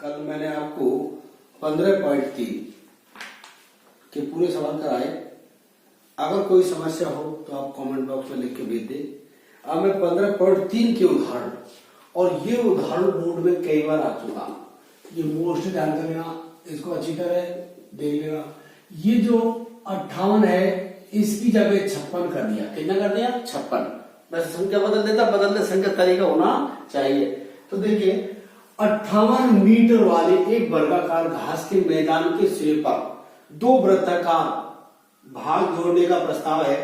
कल मैंने आपको 15.3 के पूरे सवाल कराए। अगर कोई समस्या हो तो आप कमेंट बॉक्स में लिख के भेज दें। अब मैं 15.3 के उदाहरण, और ये उदाहरण बोर्ड में कई बार आ चुका, ये मोस्ट ध्यान कर लेना, इसको अच्छी तरह देख लेना। ये जो 58 है इसकी जगह 56 कर दिया। कितना कर दिया? 56। बस संख्या बदल देता, बदलने संख्या तरीका होना चाहिए। तो देखिए 58 मीटर वाले एक वर्गाकार घास के मैदान के सिरे पर दो वृत्ताकार भाग जोड़ने का प्रस्ताव है।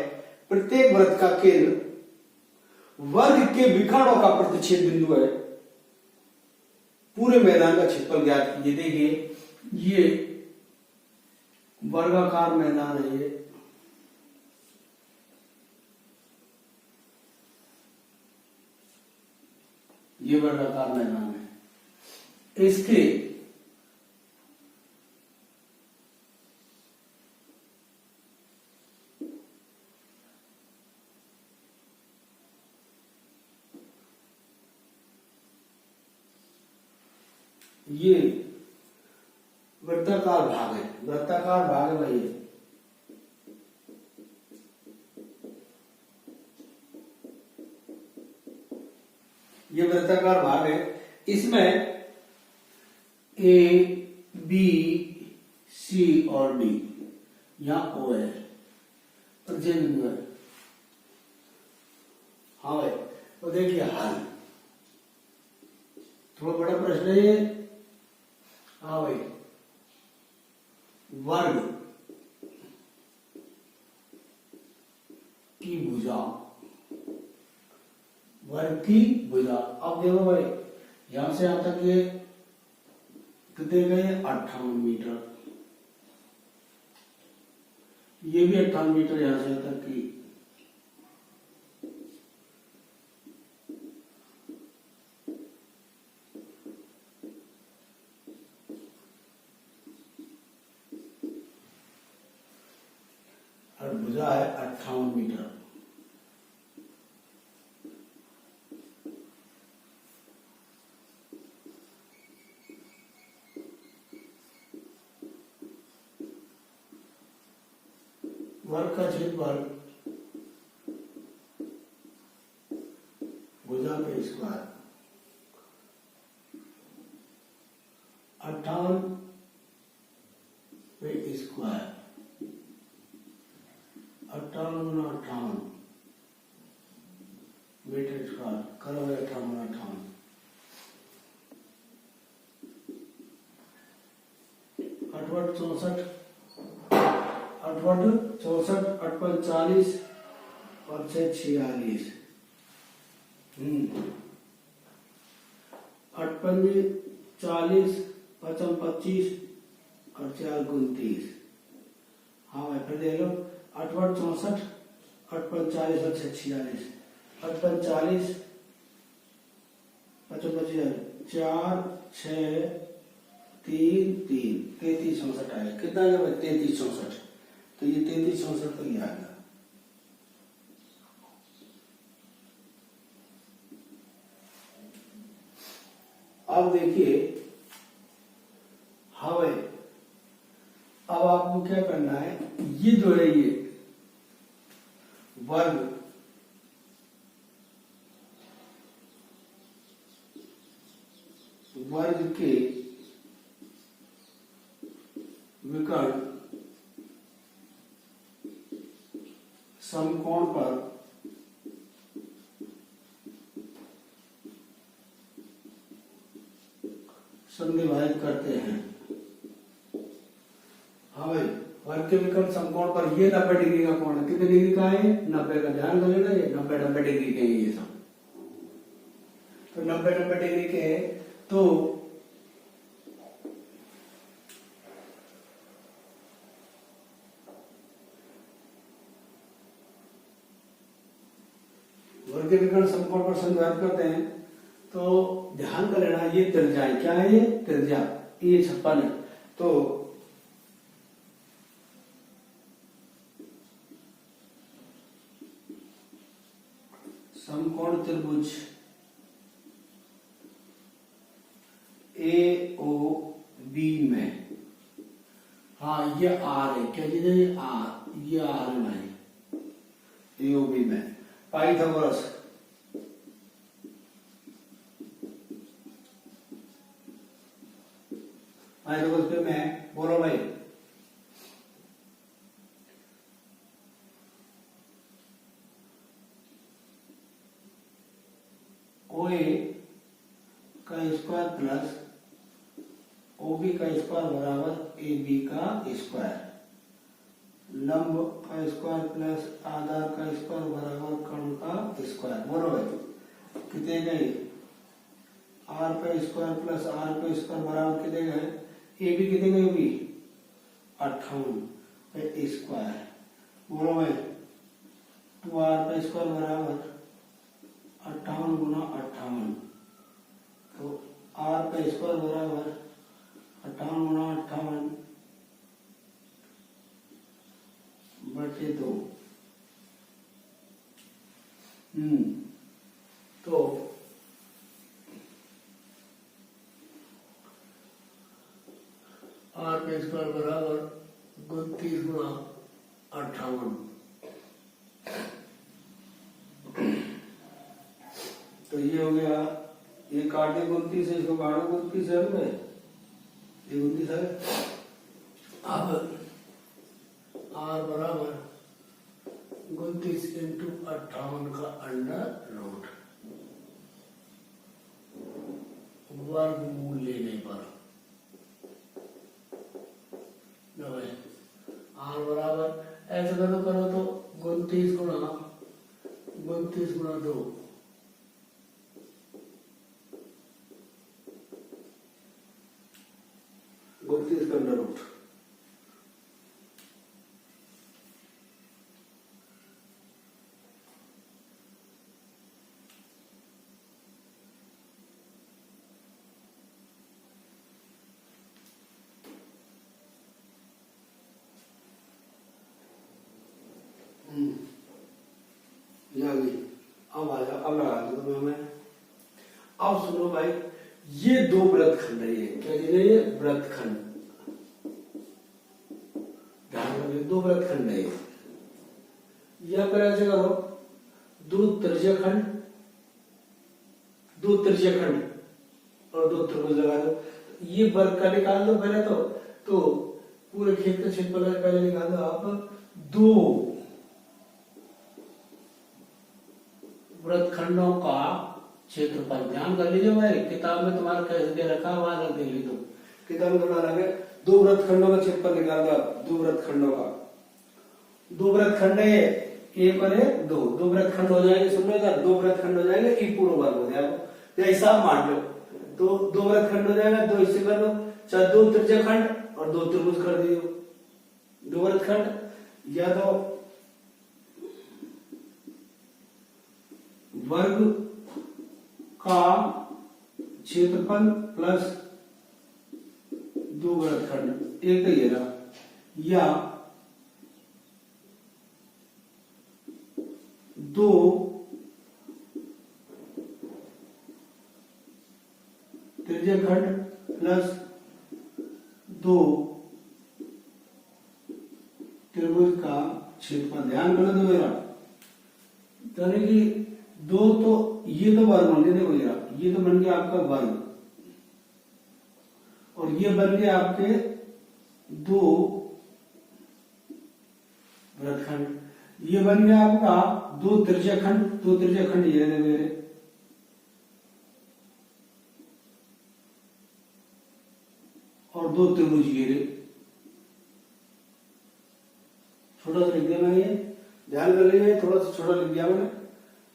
प्रत्येक वृत्त का केंद्र वर्ग के विकर्णों का प्रतिच्छेद बिंदु है। पूरे मैदान का क्षेत्रफल ज्ञात कीजिए। देखिए ये वर्गाकार मैदान है, ये वर्गाकार मैदान है। इसके ये वृत्ताकार भाग है, वृत्ताकार भाग है भाई। ये वृत्ताकार भाग है। इसमें ए बी सी और डी, यहां ओ है, प्रतिच्छेद बिंदु है। हाँ भाई, तो देखिए हल थोड़ा बड़ा प्रश्न है ये। हाँ भाई, वर्ग की भुजा, वर्ग की भुजा। अब देखो भाई, यहां से यहां तक ये कितने गए? 58 मीटर। ये भी 58 मीटर यहां से यहां तक की। और भुजा है 58 मीटर। वर्ग का क्षेत्रफल भुजा के स्क्वायर 58 पे स्क्वायर, 58 गुना 58 मीटर स्क्वायर करो 58 गुना 58। 64 64 40 और 46 58 40 55 25 और 4 29। हाँ भाई, फिर देख लो 68 64 58 40 और 46 58 40 55 25 4 6 3 3 33 64 आएगा। कितना आएगा भाई? 33 64। तो ये 33 64 तो ये आ गया। अब देखिए, हाँ भाई, अब आपको क्या करना है? ये जो है ये वर्ग के विकर्ण समकोण पर समद्विभाजित करते हैं। हाँ भाई, वर्ग के विकर्ण समकोण पर ये 90 डिग्री का कोण है। कितने डिग्री का है? 90 का। ध्यान कर लेना, ये 90 डिग्री के हैं ये सब। तो 90 डिग्री के है। तो वर्ग के विकर्ण समकोण पर समद्विभाजित करते हैं। तो ध्यान कर लेना, ये त्रिज्या क्या है? ये त्रिज्या, ये 56 है। तो समकोण त्रिभुज ए ओ बी में, हाँ ये आर है, क्या चीज है ये आर, ये आर है भाई, ए ओ बी में पाइथागोरस। पाइथागोरस पे मैं बोलो भाई, ओ ए का स्क्वायर प्लस ओ बी का स्क्वायर बराबर ए बी का स्क्वायर, लंब का स्क्वायर प्लस आधार का स्क्वायर बराबर कर्ण का स्क्वायर। बोलो भाई कितने गए, आर का स्क्वायर प्लस आर का स्क्वायर बराबर कितने गए, ए बी कितने गए, बी 58 स्क्वायर। बोलो भाई 2r का स्क्वायर बराबर 58 गुना 58, तो r का स्क्वायर बराबर 58 गुना 58 बटे 2। तो r का स्क्वायर बराबर 29 गुना 58, तो ये हो गया, ये काटे 29 है, इसको काटो 29 है, ये 29 है। अब r बराबर 29 इंटू 58 का अंडर रूट, वर्गमूल लेने पर r बराबर ऐसे करो तो 29 गुना 2, 29 का अंडर रूट, अब आ जाओ, अब लगा दो तुम्हें मैं। अब सुनो भाई, ये दो वृत्तखंड है, ये क्या चीज है, ये वृत्तखंड, ध्यान रखिए दो वृत्तखंड है। या फिर ऐसे करो, दो त्रिज्यखंड और दो त्रिभुज लगा दो, ये वर्ग का निकाल दो पहले तो पूरे खेत का क्षेत्रफल पहले निकाल दो आप। दो वृत्तखंडों का क्षेत्रफल, ध्यान कर लीजिए भाई, किताब में तुम्हारा कैसे दे रखा है वहां देख लीजिए, किताब में थोड़ा अलग है। दो वृत्तखंडों का क्षेत्रफल निकाल दो, दो वृत्तखंडों का, दो वृत्तखंड है एक और एक दो वृत्तखंड हो जाएंगे, सुन लो दो वृत्तखंड हो जाएंगे, एक पूर्ण वर्ग हो जाएगा, या हिसाब मान लो, तो दो वृत्तखंड हो जाएगा, दो हिस्से कर लो, चाहे दो त्रिज्यखंड और दो त्रिभुज कर दियो, दो वृत्तखंड या तो वर्ग का क्षेत्रफल प्लस दो वृत्तखंड, एक तो ये रहा, या दो त्रिज्यखंड प्लस दो त्रिभुज का क्षेत्रफल। ध्यान कर दो मेरा, यानी कि दो तो ये तो वर्ग बन गया, देखो ये तो बन गया आपका वर्ग, और ये बन गया आपके दो वृत्तखंड, ये बन गया आपका दो त्रिज्यखंड ये रहे मेरे, और दो त्रिभुज ये रहे, छोटा सा लिख दिया मैंने, ये ध्यान कर लीजिए, थोड़ा सा छोटा लिख दिया मैंने,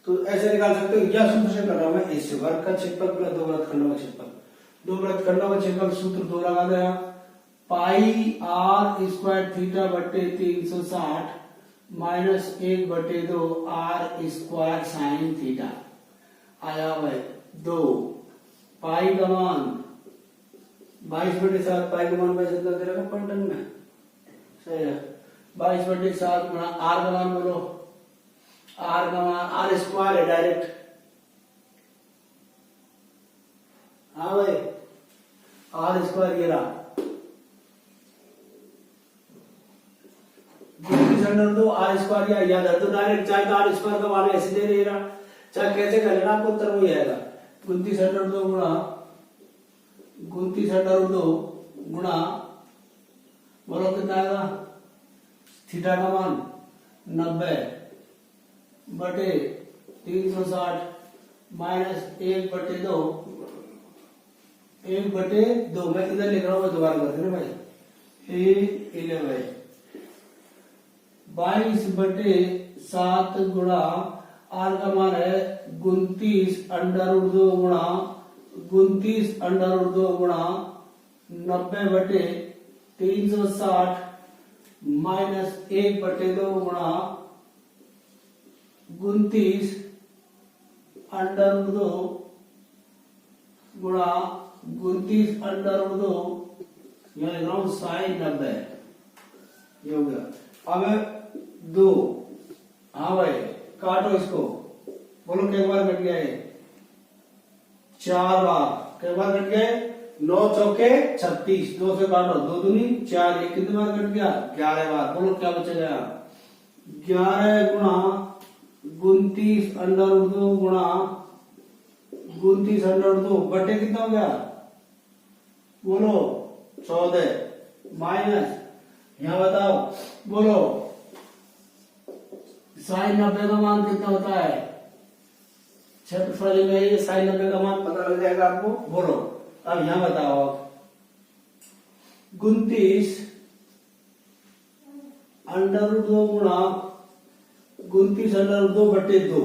तो ऐसे निकाल सकते हो। या सूत्र से कर रहा हूं मैं, इससे वर्ग का क्षेत्रफल प्लस दो वृत्तखंडों का क्षेत्रफल, दो वृत्तखंडों का क्षेत्रफल सूत्र दो लगा दिया, पाई आर स्क्वायर थीटा बटे 360 minus 1/2 R square sine theta आया भाई 2, पाई का मान 22/7, पाई का मान वैसे दे रखा पॉइंटन में, सही है, 22/7 गुणा आर का मान बोलो, आर का मान आर स्क्वायर है डायरेक्ट, हाँ भाई आर स्क्वायर ये रहा, 29/2 आर स्क्वायर या याद है तो डायरेक्ट चाहे तो आर स्क्वायर का मान ऐसे दे दे रहा, चाहे कैसे कर लेना आपको उत्तर वही आएगा। 29/2 गुणा 29/2 गुणा बोलो कितना आएगा, थीटा का मान 90/360 माइनस 1/2, 1/2 मैं इधर लिख रहा हूँ, मैं दोबारा कर देना भाई, 22/7 गुणा आर का मान है 29/2 गुणा 29/2 गुणा 90/360 माइनस 1/2 गुणा 29/2 गुणा 29/2 यहाँ लिख रहा हूं sin 90, ये हो गया। अब 2, हाँ भाई काटो इसको, बोलो कितने बार कट गया है, 4 बार, कितने बार कट गए, 9 चौके 36, 2 से काटो, 2 दूनी 4, ये कितने बार कट गया, 11 बार, बोलो क्या बचेगा, 11 गुणा 29/2 गुणा 29/2 बटे कितना हो गया, बोलो 14 माइनस, यहां बताओ बोलो sin 90 का मान कितना होता है, क्षेत्रफल में ये sin 90 का मान पता लग जाएगा आपको, बोलो। अब यहां बताओ आप 29/2 गुणा 29/2 बटे 2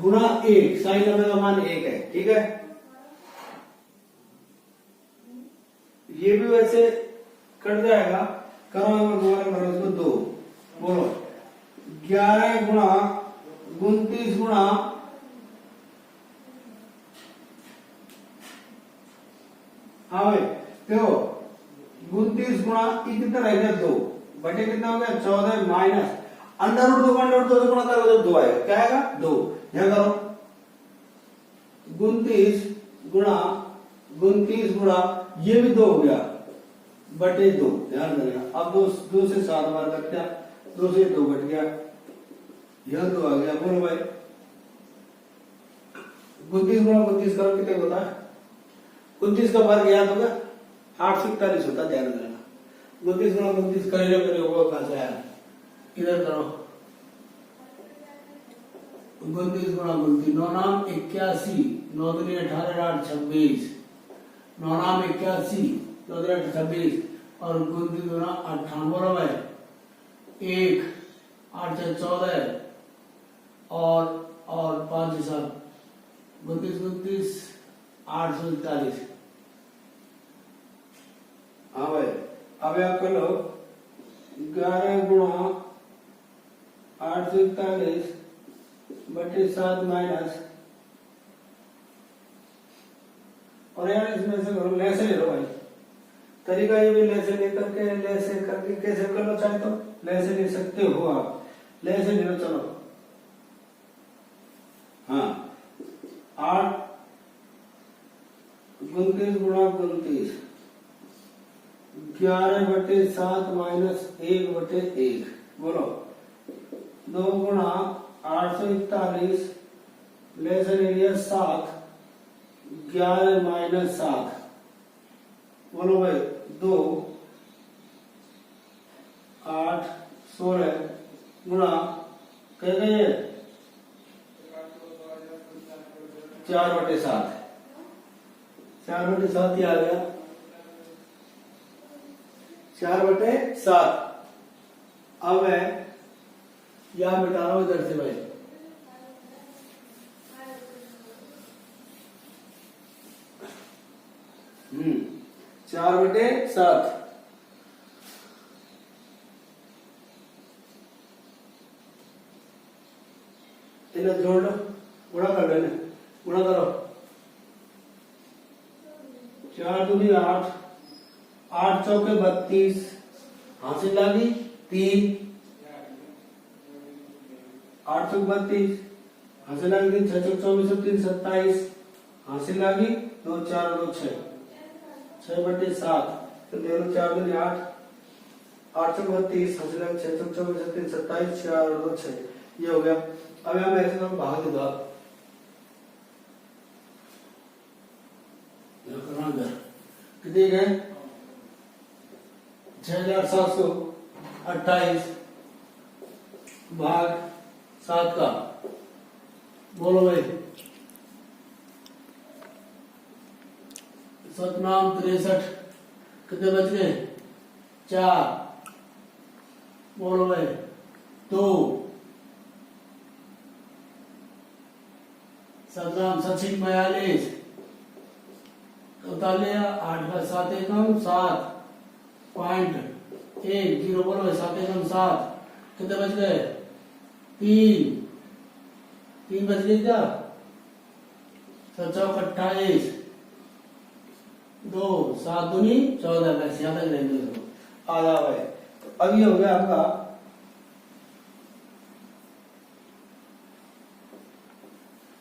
गुणा 1, sin 90 का मान 1 है, ठीक है। ये भी वैसे कट जाएगा, करो दोबारा करो इसको, 2 बोलो 11 गुणा 29 गुणा हाँ भाई देखो 29 गुणा कितना रहेगा 2 बटे कितना हो गया 14 माइनस √2 को √2 से गुणा करोगे तो 2 आएगा, क्या आएगा 2, यहां करो 29 गुणा ये भी 2 हो गया बटे 2, ध्यान देना। अब 2 से 7 बार कट गया, 2 से 2 कट गया, यह 2 आ गया, बोलो भाई 29 गुणा 29 करो कितने होता है, 29 का वर्ग याद होगा 841 होता, ध्यान देना। 29 गुणा 29 करे वो कहां से आया, इधर करो 29 गुणा 29, 9 नाम 81, 9 दूनी 18, 8 26, 9 नाम 81, 9 दूनी 26 और 29 गुणा 58, बोलो भाई 1 8 से 14 और 5 से 7, 29 841, हाँ भाई। अब आप कर लो 11 गुणा 841 बटे 7 माइनस, और यार इसमें से करो लेसे ले लो भाई, तरीका ये भी लेसे लेकर के लेसे करके कैसे कर लो, चाहे तो लेसे ले सकते हो आप, लेसे ले लो, चलो हाँ 8 29 गुणा 29 11/7 माइनस 1/1, बोलो 2 गुणा 841 लेसन एरिया 7, 11 माइनस 7, बोलो भाई 2 8 16 गुणा कह गए 4/7, 4/7 ही आ गया, 4/7। अब मैं यहां मिटा रहा हूं इधर से भाई, हम्म 4/7 इन्हें जोड़ लो, गुणा कर लो, गुणा करो 4 दूनी 8, 8 चौके 32, हासिल लागी 3, 8 चौक 32 हासिल लागी 3, 6 चौक 24 3 27 हासिल लागी 2 4 2 6, 6/7 तो ले लो 4 दूनी 8, 8 चौक 32, 6 चौक 36, 27, 4 और 2 6, ये हो गया। अब यहाँ मैं ऐसे भाग दूंगा, कितने गए 6,728 भाग 7 का, बोलो भाई। सतनाम 63, कितने बच गए 4, बोलो भाई 2। सतनाम 46, 42, 8 का 7 एकम 7.10, बोलो भाई 7 एकम 7, कितने बच गए 3 बच गए क्या, 7 चौक 28, 2 7 दूनी 14, बस यहाँ तक रहेंगे आधा भाई। तो अब ये हो गया आपका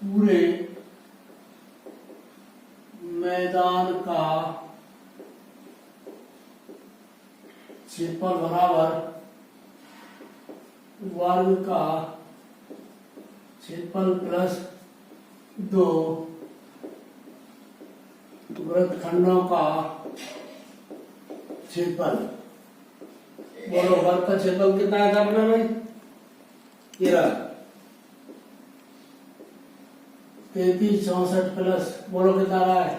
पूरे मैदान का क्षेत्रफल बराबर वर्ग का क्षेत्रफल प्लस 2 वृत्तखंडों का क्षेत्रफल। बोलो वर्ग का क्षेत्रफल कितना है अपना भाई, ये रहा 33, 64 प्लस, बोलो कितना रहा है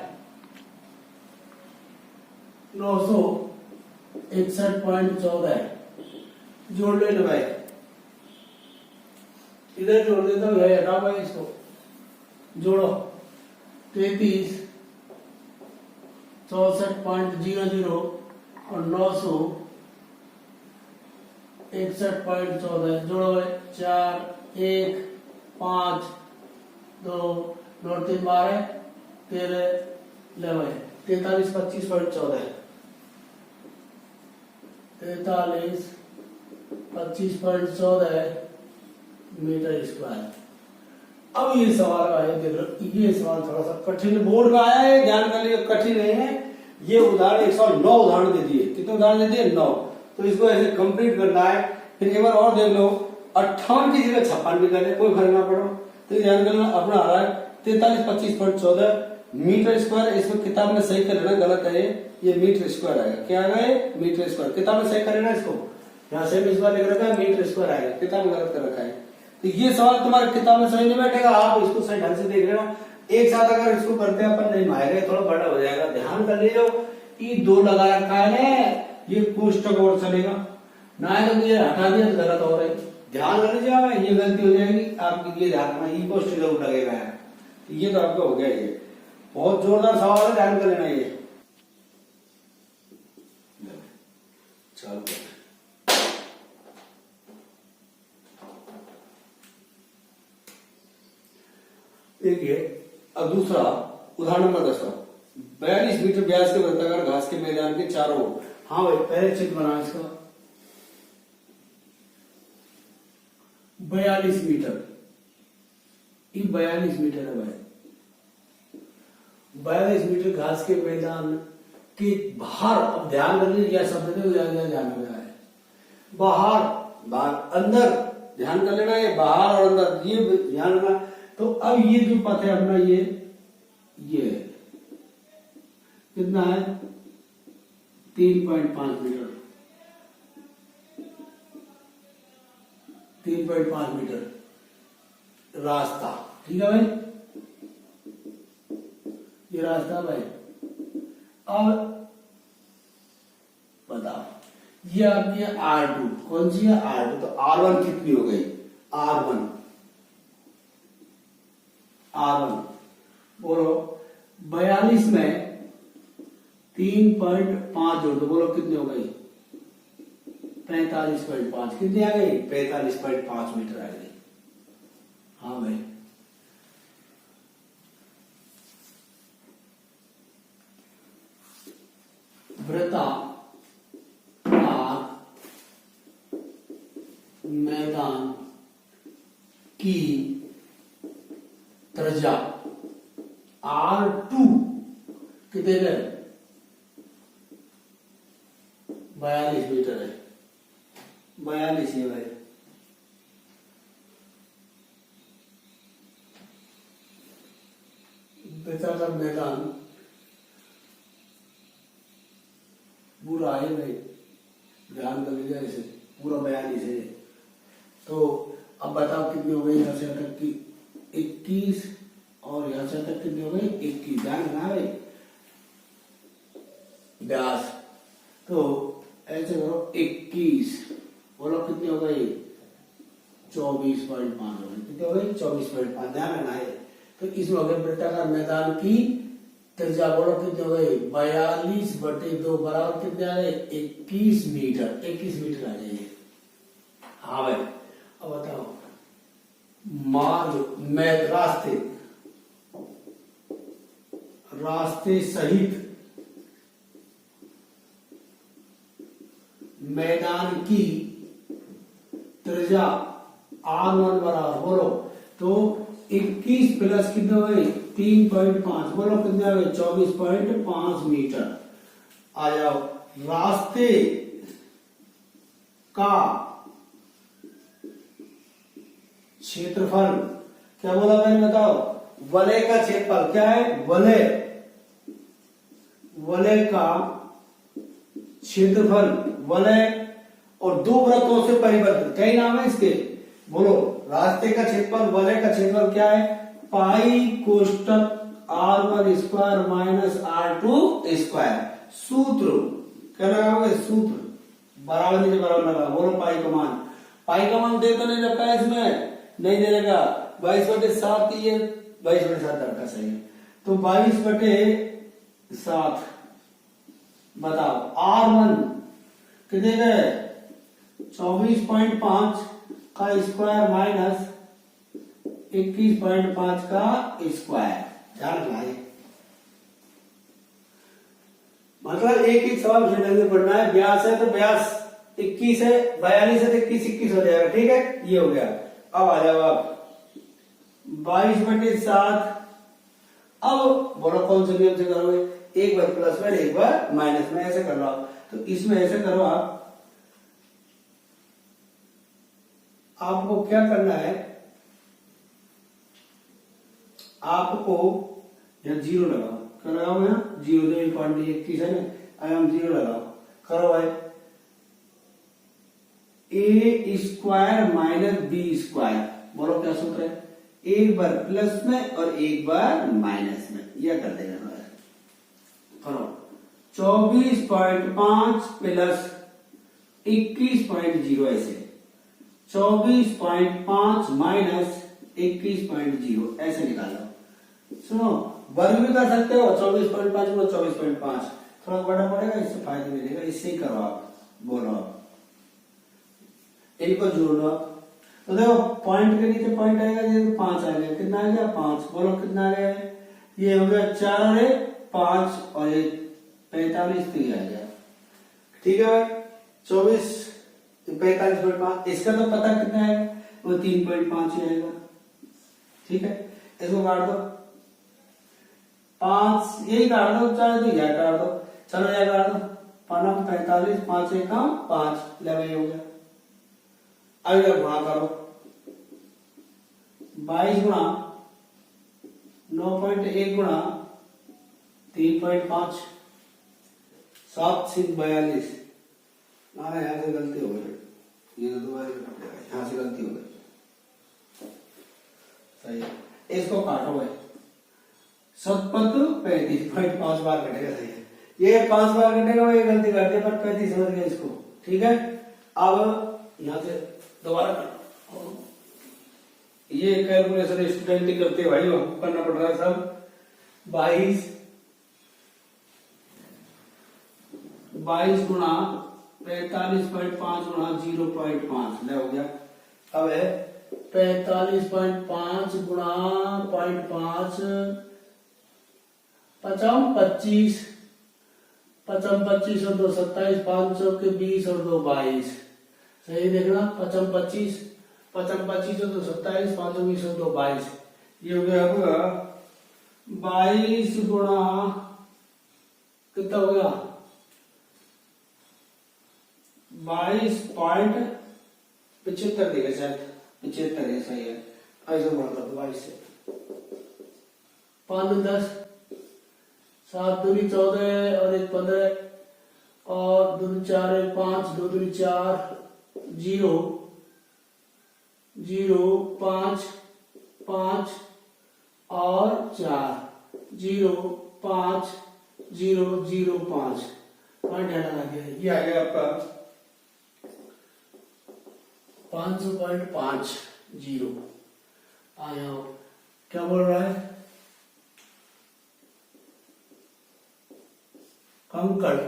961.14, जोड़ ले लो भाई, इधर जोड़ देता हूँ, हटाओ भाई इसको, जोड़ो 33, 64.00 और 961.14, जोड़ो भाई 4, 1, 5, 2, 3, 12, 13, ले भाई 43, 25.14, 43, 25.14 मीटर स्क्वायर। अब ये सवाल आया, देख लो ये सवाल थोड़ा सा कठिन बोर्ड में आया है, ध्यान कर लियो, कठिन नहीं है ये। उदाहरण 109 उदाहरण दे दिए, कितने उदाहरण दे दिए 9, तो इसको ऐसे कंप्लीट करना है। फिर एक बार और देख लो, 58 की जगह 56 भी कर ले, कोई फर्क ना पड़ो। तो ध्यान करना, अपना आ रहा है 43, 25.14 मीटर स्क्वायर। इसको किताब में सही कर लेना, गलत है ये मीटर स्क्वायर आएगा, क्या आएगा ये मीटर स्क्वायर, किताब में सही कर लेना इसको, यहाँ से इस बार लिख रखा है मीटर स्क्वायर आएगा, किताब में गलत कर रखा है। तो ये सवाल तुम्हारे किताब में सही नहीं बैठेगा, आप इसको सही ढंग से देख लेना। एक साथ अगर इसको करते हैं अपन नहीं मारेंगे, थोड़ा बड़ा हो जाएगा, ध्यान कर लीजिए। ये 2 लगा रखा है, ये कोष्टक और चलेगा ना, ये हटा दिया तो गलत हो रहा है, ध्यान कर लीजिए, ये गलती हो जाएगी आपकी, ये ध्यान रखना, ये कोष्टक जरूर लगेगा यार। ये तो आपका हो गया, ये बहुत जोरदार सवाल है, ध्यान कर लेना ये। चलो देखिए, अब दूसरा उदाहरण नंबर 10, 42 मीटर व्यास के वृत्ताकार घास के मैदान के चारों ओर। हाँ भाई, पहले चित्र बना इसका 42 मीटर, ये 42 मीटर है भाई, 42 मीटर घास के मैदान के बाहर। अब ध्यान कर लीजिए, क्या शब्द ध्यान में है, बाहर बाहर अंदर, ध्यान कर लेना, ये बाहर और अंदर, ये ध्यान रखना। तो अब ये जो पथ है अपना, ये कितना है 3.5 मीटर, 3.5 मीटर रास्ता, ठीक है भाई, ये रास्ता भाई। अब बताओ, ये आपकी R2, कौन सी है R2, तो R1 कितनी हो गई, R1 बोलो 42 में 3.5 जोड़ दो, बोलो कितनी हो गई 45.5, कितनी आ गई 45.5 मीटर आ गई। हाँ भाई, वृत्ताकार मैदान की त्रिज्या R2 कितने गए 42 मीटर है, 42 ये भाई। वृत्ताकार मैदान पूरा है भाई, ध्यान कर लीजिए इसे, पूरा 42 है। तो अब बताओ कितनी हो गई, यहाँ से तक की 21 और यहाँ से तक कितनी हो गई 21। ध्यान रखना भाई व्यास। तो ऐसे करो 21, बोलो कितनी हो गई 24.5 हो गई, कितनी हो गई 24.5। ध्यान रखना है। तो इसमें हो गया वृत्ताकार मैदान की त्रिज्या, बोलो कितनी हो गई 42/2 बराबर कितने आ गए 21 मीटर। 21 मीटर आ जाइए। हाँ भाई अब बताओ मार्ग में रास्ते सहित मैदान की त्रिज्या R1 बराबर, बोलो तो 21 प्लस कितने हो गए 3.5, बोलो कितने आ गए 24.5 मीटर। आ जाओ रास्ते का क्षेत्रफल क्या बोला मैंने, बताओ वलय का क्षेत्रफल क्या है, वलय का क्षेत्रफल, वलय और दो वृत्तों से परिवर्तित, कई नाम है इसके, बोलो रास्ते का क्षेत्रफल, वलय का क्षेत्रफल क्या है पाई कोष्टक R1 square minus R2 square. सूत्र क्या लगाओगे, सूत्र बराबर नीचे बराबर लगा, बोलो पाई का मान दे तो नहीं रखा है इसमें, नहीं दे देगा 22/7 ये 22/7 का सही है। तो 22/7 बताओ R1 कितने गए 24.5 का स्क्वायर माइनस 21.5 का स्क्वायर। ध्यान रखना, मतलब एक एक सवाल ढंग से पढ़ना है। व्यास है तो व्यास 21 है, 42 है तो 21 हो जाएगा, ठीक है ये हो गया। अब आ जाओ आप 22/7। अब बोलो कौन से नियम से करोगे, एक बार प्लस में एक बार माइनस में, ऐसे कर लो आप। तो इसमें ऐसे करो आपको क्या करना है, आपको यहाँ 0 लगाओ, क्या लगाओ यहाँ 0, 21 है ना, अब हम 0 लगाओ, करो भाई ए स्क्वायर माइनस बी स्क्वायर, बोलो क्या सूत्र है, एक बार प्लस में और एक बार माइनस में, यह कर देगा करो 24.5 प्लस 21.0, ऐसे 24.5 माइनस 21.0 ऐसे निकालो। सुनो वर्ग भी कर सकते हो, 24.5 में 24.5 थोड़ा बड़ा पड़ेगा, इससे फायदा मिलेगा, इससे ही करो आप, बोलो आप इनको जोड़ लो। तो देखो पॉइंट के नीचे पॉइंट आएगा, ये 5 आ गया, कितना आ गया 5, बोलो कितना आ गया, ये हो गया 4 है 5 और ये 45 तो ये आ गया, ठीक है भाई 24 45.5। इसका तो पता कितना है, वो 3.5 ही आएगा, ठीक है इसको काट दो 5, यही काट दो, चाहे तो यह काट दो, चलो यह काट दो 45, 5 1 5 ले हो गया। अब गुणा करो 22 गुणा 9.1 गुणा 3.5 7 6 42। यहाँ से गलती हो गई, ये तो दोबारा यहाँ से गलती हो गई, सही है इसको काटो भाई, 7 35.5 बार कटेगा, सही है ये 5 बार कटेगा भाई, गलती कर दिया पर 35 समझ गया इसको, ठीक है। अब यहाँ से दोबारा ये कैलकुलेशन स्टूडेंट ही करते भाई, हमको करना पड़ रहा है सब। 22 गुणा 45.5 गुणा 0.5 ले हो गया। अब है 45.5 गुणा 0.5 55 25 और 2 27 500 के 20 और 2 22, सही देखना 55 और 2 27 520 और 2 22, ये हो गया आपका 22 गुणा कितना हो गया 22.75 देगा शायद, 75 है, सही है। ऐसे बढ़ता 22 से 5 10 7 दूनी 14 और 1 15 और 2 4 1 5 2 दूनी 4 0 0 5 5 और 4 0 5 0 0 5 पॉइंट डाला आ गया। ये आ गया आपका 500.50 आया। क्या बोल रहा है? कंकड़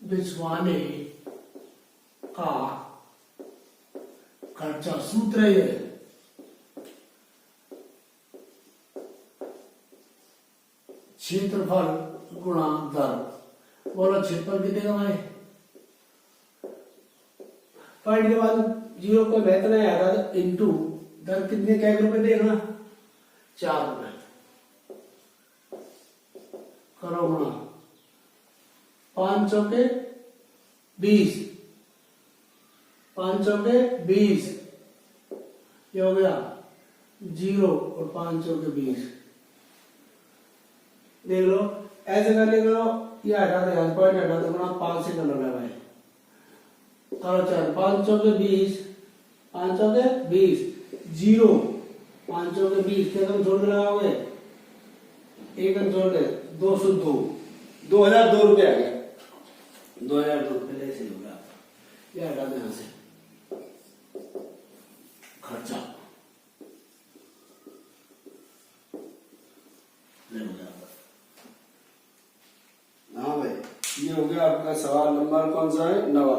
बिछवाने का खर्चा, सूत्र है क्षेत्रफल गुणा दर। बोलो क्षेत्रफल कितने का है? पॉइंट के बाद 0 को महत्व नहीं आता, इंटू दर कितने क्या रुपए देगा? 4 रुपए। करो गुणा 5 चौके 20, 5 चौके 20, ये हो गया 0 और 5 चौके 20। देख लो ऐसे करने करो, ये हटा दे, पॉइंट हटा दे, 5 से कर लो भाई। करो 4 5 चौके 20, 5 चौके 20, 0 5 चौके 20 के तुम जोड़ के लगाओगे, एक जोड़ दे 202, 2002 रुपये आ गया। 2002 रुपये से हो गया। ये हटा दे यहां से खर्चा नहीं हो गया। हाँ भाई, ये हो गया आपका सवाल नंबर कौन सा है? 9।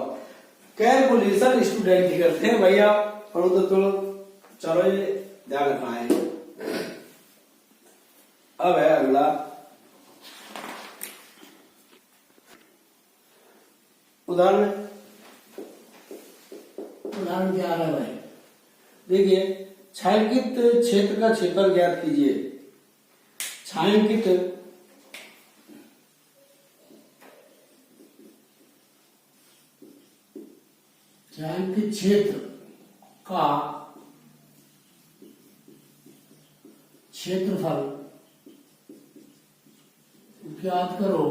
कैलकुलेशन स्टूडेंट ही करते हैं भैया, पढ़ो तो चलो ये ध्यान रखना है। अब है अगला उदाहरण। उदाहरण क्या आ रहा है भाई? देखिए, छायांकित क्षेत्र का क्षेत्रफल ज्ञात कीजिए। छायांकित छायांकित क्षेत्र का क्षेत्रफल ज्ञात करो।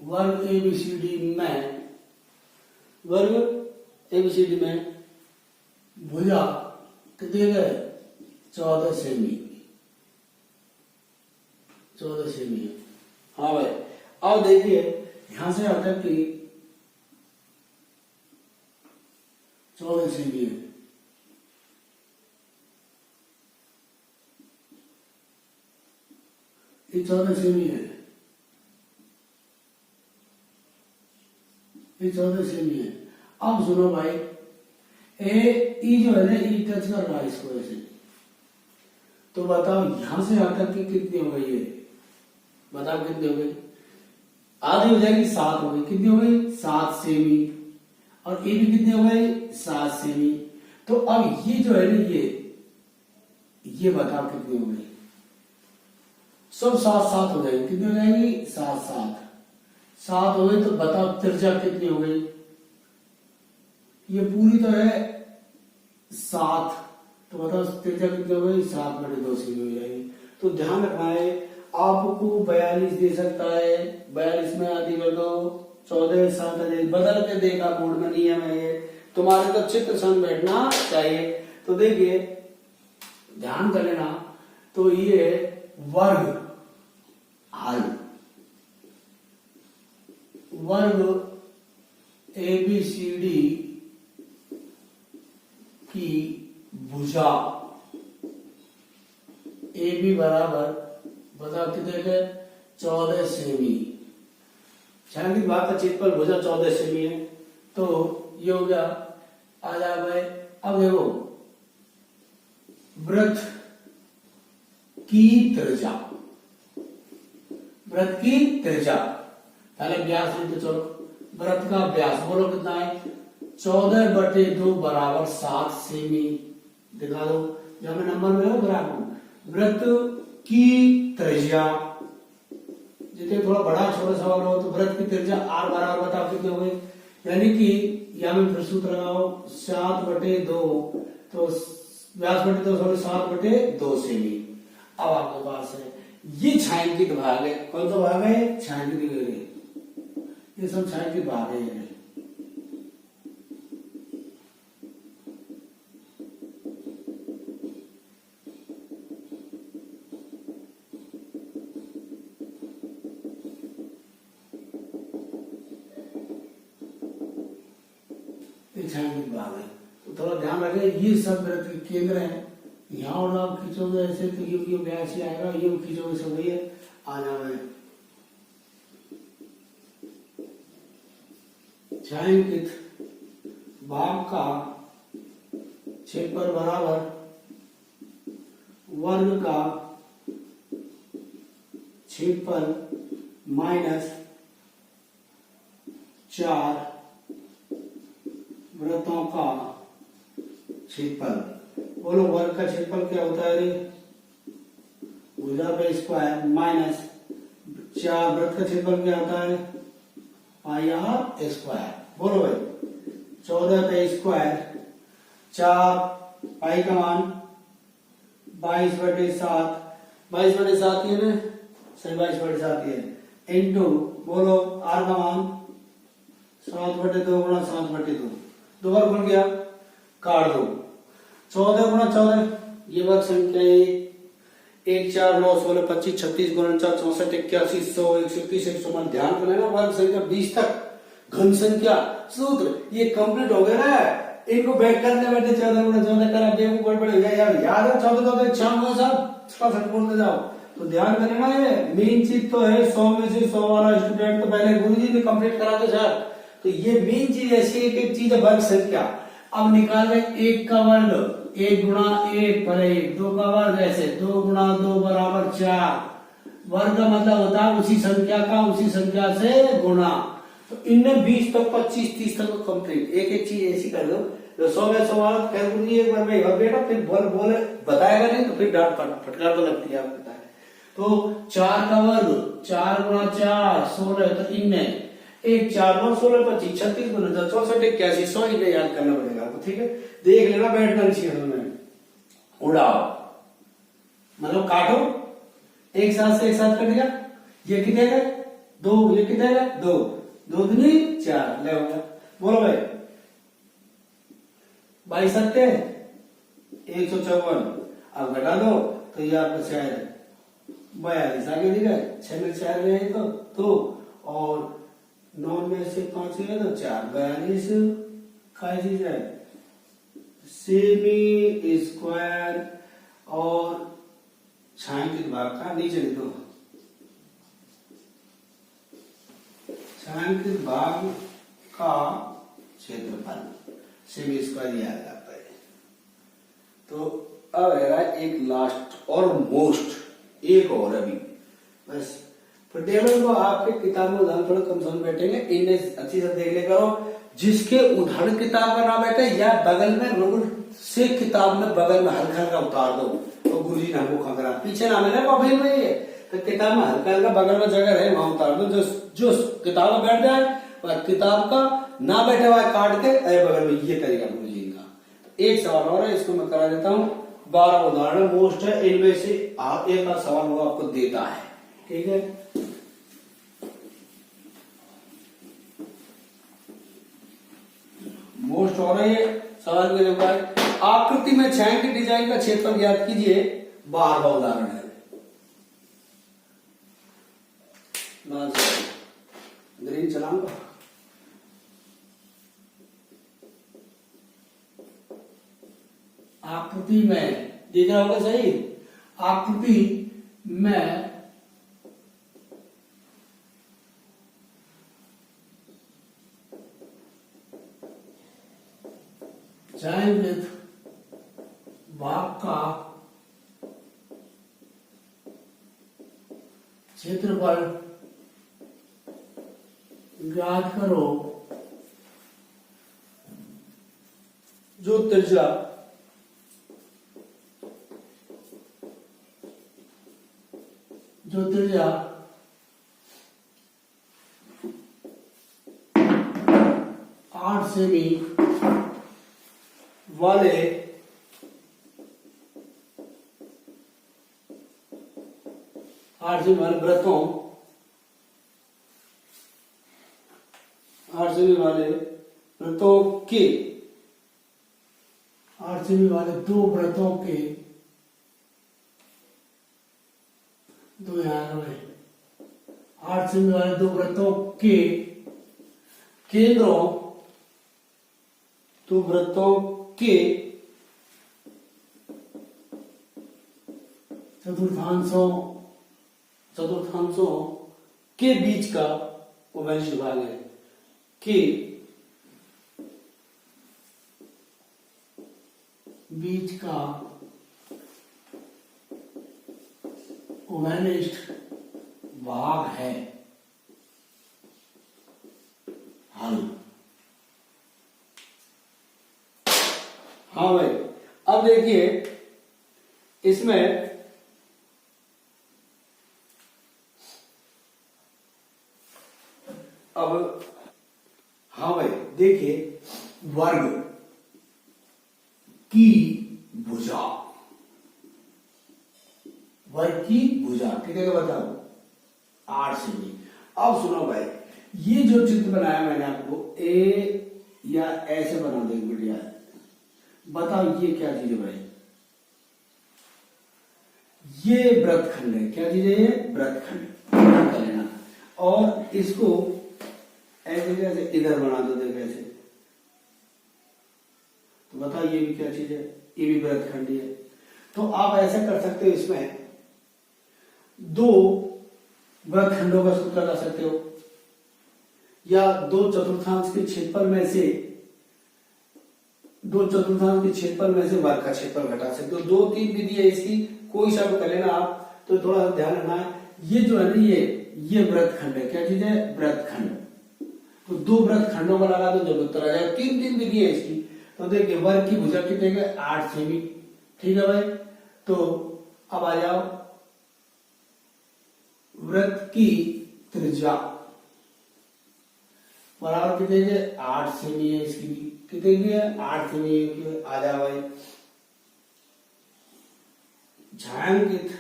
वर्ग एबीसीडी में, वर्ग एबीसीडी में भुजा कितने गए? 14 सेमी। 14 सेमी है। हाँ भाई, अब देखिए यहां से आता कि 14 सेमी है। ये 14 सेमी है, ये 14 सेमी है। अब सुनो भाई, ई जो है ना, ई टच कर रहा है इसको ऐसे, तो बताओ यहां से आकर के कितनी हो गई है? बताओ कितनी हो गई? आधी हो जाएगी, 7 हो गई। कितनी हो गई? 7 सेमी। और ये भी कितनी हो गई? 7 सेमी। तो अब ये जो है ना, ये बताओ कितनी हो गई? सब 7 हो जाएगी। कितनी हो जाएगी? 7 हो गई। तो बताओ त्रिज्या कितनी हो गई? ये पूरी तो है 7, तो बताओ त्रिज्या कितनी हो गई? 7/2 सेमी हो जाएगी। तो ध्यान रखना है, आपको 42 दे सकता है, 42 में आधी कर दो, 14 7 बदल के देखा बोर्ड में, नियम है ये, तुम्हारे तो चित्र संग बैठना चाहिए। तो देखिए ध्यान कर लेना। तो ये वर्ग हल, वर्ग एबीसीडी की भुजा ए बी बराबर, बताओ कितने के? 14 सेमी। छायांकित भाग का क्षेत्रफल भुजा 14 सेमी है। तो ये हो गया। आ जा भाई, अब देखो वृत्त की त्रिज्या, वृत्त की त्रिज्या, पहले व्यास नहीं तो चलो वृत्त का व्यास बोलो कितना है? 14/2 बराबर 7 सेमी। दिखा दो, जब मैं नंबर में हो ग्राफ, वृत्त की त्रिज्या जितने थोड़ा बड़ा छोटा सवाल हो तो वृत्त की त्रिज्या r बराबर बताओ कितनी हो गई, यानी कि यहाँ में फिर सूत्र लगाओ 7/2, तो व्यास बटे 2 7/2 सेमी। अब आपके पास है ये छायांकित भाग है, कौन सा भाग है, छायांकित, ये सब छायांकित भाग है। छायांकित भाग है, तो थोड़ा ध्यान रखें ये सब वृत्त के केंद्र है। यहाँ और आप खींचोगे ऐसे तो ये व्यास ही आएगा, ये खींचोगे सब वही है, आ जाए छायांकित भाग का क्षेत्रफल बराबर वर्ग का क्षेत्रफल माइनस 4 वृत्तों का क्षेत्रफल। बोलो वर्ग का क्षेत्रफल क्या होता है रे, भुजा पे स्क्वायर माइनस 4 वृत्त का क्षेत्रफल क्या होता है, पाई आर स्क्वायर। बोलो भाई 14 पे स्क्वायर 4 पाई का मान 22/7, 22/7 ये ना सही 22/7 ये इंटू बोलो आर का मान 7/2 गुणा 7/2, 2 बार खुल गया काट दो, 14 गुणा 14 ये वर्ग संख्या 1 4 9 16 25 36 49 64 81 100 131 100। ध्यान कर लेना वर्ग संख्या 20 तक घन संख्या सूत्र ये कंप्लीट हो गया ना। इनको बैठ करने बैठे 14 गुणा 14 करा बेवकूफ बड़े यार याद है 14 14 शाम को सब फटाफट बोलते जाओ। तो ध्यान कर लेना ये मेन चीज तो है 100 में से 100 वाला स्टूडेंट तो पहले गुरुजी ने कंप्लीट करा दो सर। तो ये मेन चीज ऐसी एक चीज है वर्ग संख्या। अब निकाल रहे 1 का वर्ग 1 गुणा 1 पर 1, 2 का वर्ग ऐसे 2 गुणा 2 बराबर 4। वर्ग का मतलब होता है उसी संख्या का उसी संख्या से गुणा। तो इनमें 20 तक 25 30 तक कंप्लीट एक एक चीज ऐसी कर दो। तो 100 में 100 वाला कैलकुलेट एक बार में और बेटा फिर बोले बताएगा नहीं तो फिर डांट फटकार तो लगती है आपको पता है। तो 4 का वर्ग 4 गुणा 4 16, तो इनमें 1 4 9 16 25 36 49 64 81 100 इन्हें याद करना पड़ेगा आपको। ठीक है देख लेना बैठना नहीं चाहिए में उड़ाओ मतलब काटो एक साथ से एक साथ कट गया। ये कितने का 2, ये कितने का 2 2 दूनी 4 ले होगा। बोलो भाई 22 सत्ते 154। अब घटा दो तो ये आपका 4 है 42 आगे दिखा 6 में 4 गए तो 2 और 9 में से 5 गए तो 4 42 काय चीज है सेमी स्क्वायर और छायांकित भाग का नीचे लिखो छायांकित भाग का क्षेत्रफल सेमी स्क्वायर दिया जाता है। तो अब रहेगा एक लास्ट और मोस्ट एक और अभी बस फिर टेबल को आपके किताब में उदाहरण थोड़ा कम समझ बैठेंगे इन्हें अच्छी से देख ले करो। जिसके उदाहरण किताब का ना बैठे या बगल में रूल से किताब में बगल में हल्का हल्का उतार दो तो गुरुजी ने हमको खबरा पीछे ना मिले कॉपी में ये तो किताब में हल्का हल्का बगल में जगह है वहां उतार दो। जो किताब में बैठ जाए वह किताब का ना बैठे हुआ काट के अरे बगल में ये करेगा गुरुजी का। एक सवाल और है इसको मैं करा देता हूँ 12 उदाहरण मोस्ट है इनमें से एक का सवाल वो आपको देता है। ठीक है मोस्ट हो रहा है सवाल के जवाब आकृति में छायांकित डिजाइन का क्षेत्रफल ज्ञात कीजिए 12वां उदाहरण है। ग्रीन चलाऊंगा आकृति में दिख रहा होगा सही आकृति में छायांकित भाग का क्षेत्रफल ज्ञात करो जो त्रिज्या सेमी वाले वृत्तों, 8 सेमी वाले वृत्तों के, 8 सेमी वाले 2 वृत्तों के, 2 यहाँ रहे, 8 सेमी वाले 2 वृत्तों के केंद्रों, 2 वृत्तों के चतुर्थांशों के बीच का वो वैनिष्ठ भाग है, के बीच का वैनिष्ठ भाग है हल। हाँ भाई, अब देखिए इसमें अब, हाँ भाई देखिए, वर्ग की भुजा, वर्ग की भुजा कितने का बताओ? 8 सेमी। अब सुनो भाई, ये जो चित्र बनाया मैंने आपको, ए या ऐसे बना दो बढ़िया, बताओ ये क्या चीज है भाई? ये वृत्तखंड है। क्या चीज है ये? वृत्तखंड कर लेना। और इसको ऐसे कैसे इधर बना दो, देखो ऐसे, तो बताओ ये भी क्या चीज है? ये भी वृत्तखंड है। तो आप ऐसा कर सकते हो, इसमें 2 वृत्तखंडों का सूत्र लगा सकते हो, या 2 चतुर्थांश के क्षेत्रफल में से, 2 चतुर्थांश के क्षेत्रफल में से वर्ग का क्षेत्रफल घटा सकते हो। 2-3 विधि है इसकी, कोई सा भी कर लेना आप। तो थोड़ा सा ध्यान रखना है, ये जो है ना, ये वृत्तखंड है। क्या चीज है? वृत्तखंड। तो 2 वृत्तखंडों का लगा दो, जब उत्तर आ जाएगा। 3 विधि है इसकी। तो देखिए, वर्ग की भुजा कितने का? 8 सेमी। ठीक है भाई। तो अब आ जाओ, वृत्त की त्रिज्या बराबर कितने के? 8 सेमी है इसकी भी। कितने की है? 8 सेमी की। आ जाओ भाई, छायांकित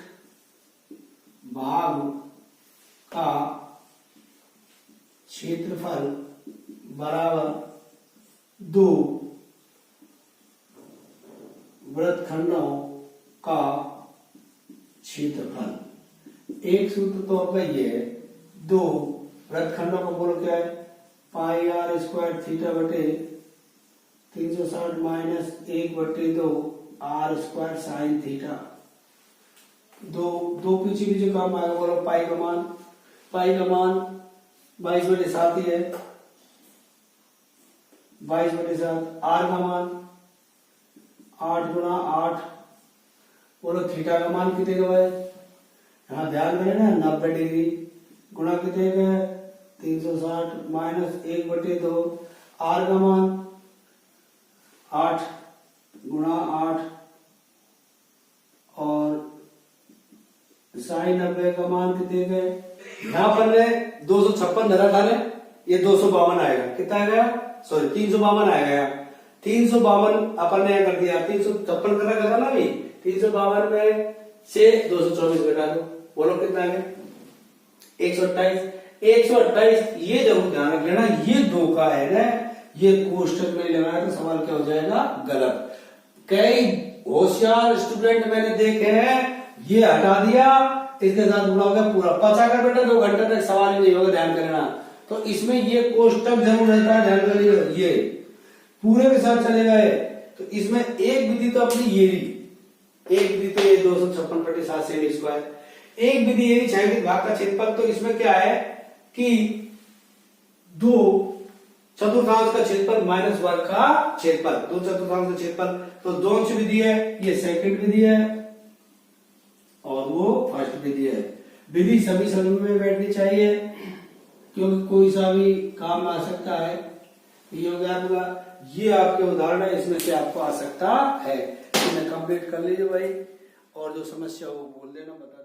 भाग का क्षेत्रफल बराबर 2 वृत्तखंडों का क्षेत्रफल। एक सूत्र तो आपका ये है, 2 वृत्तखंडों का बोलो क्या है? पाई आर स्क्वायर थीटा बटे 360 minus 1/2 R square sine theta. दो पीछे काम आएगा, बोलो पाई का मान 22/7 ही है, 22/7। आर का मान 8 × 8। बोलो थीटा का मान कितने का है? यहाँ ध्यान रहे ना, 90 डिग्री गुणा कितने का है? 360 माइनस 1/2। आर का मान 8 × 8 और साइन 90 का मान कितने का है? यहाँ पर 256 धरा था, ये 252 आएगा। कितना आएगा? सॉरी 352 आएगा। यहाँ 352 अपन ने कर दिया, 356 करा था ना भाई। 352 में से 224 घटा दो, बोलो कितना आ गया? 128। 128। ये जरूर ध्यान रख लेना, ये 2 का है ना, ये कोष्टक में लगाया तो सवाल क्या हो जाएगा? गलत। कई होशियार स्टूडेंट मैंने देखे हैं, ये हटा दिया, इसके साथ जुड़ा हो गया पूरा। पचा कर बेटा 2 घंटे तक सवाल ही नहीं होगा, ध्यान करना। तो इसमें ये कोष्टक जरूर रहता है, ध्यान करिए, ये पूरे के साथ चले गए। तो इसमें एक विधि तो अपनी ये रही, एक विधि तो ये 256/7 सेमी स्क्वायर। एक विधि ये छायांकित भाग का क्षेत्रफल। तो इसमें क्या है कि 2 चतुर्थांश का क्षेत्रफल माइनस वर्ग का क्षेत्रफल, 2 चतुर्थांश का क्षेत्रफल। तो 2 विधि है, ये सेकंड विधि है और वो फर्स्ट विधि है। विधि सभी समूह में बैठनी चाहिए, क्योंकि कोई सा भी काम आ सकता है। ये हो गया आपका, ये आपके उदाहरण है, इसमें से आपको आ सकता है। तो कंप्लीट कर लीजिए भाई, और जो समस्या हो बोल देना, बता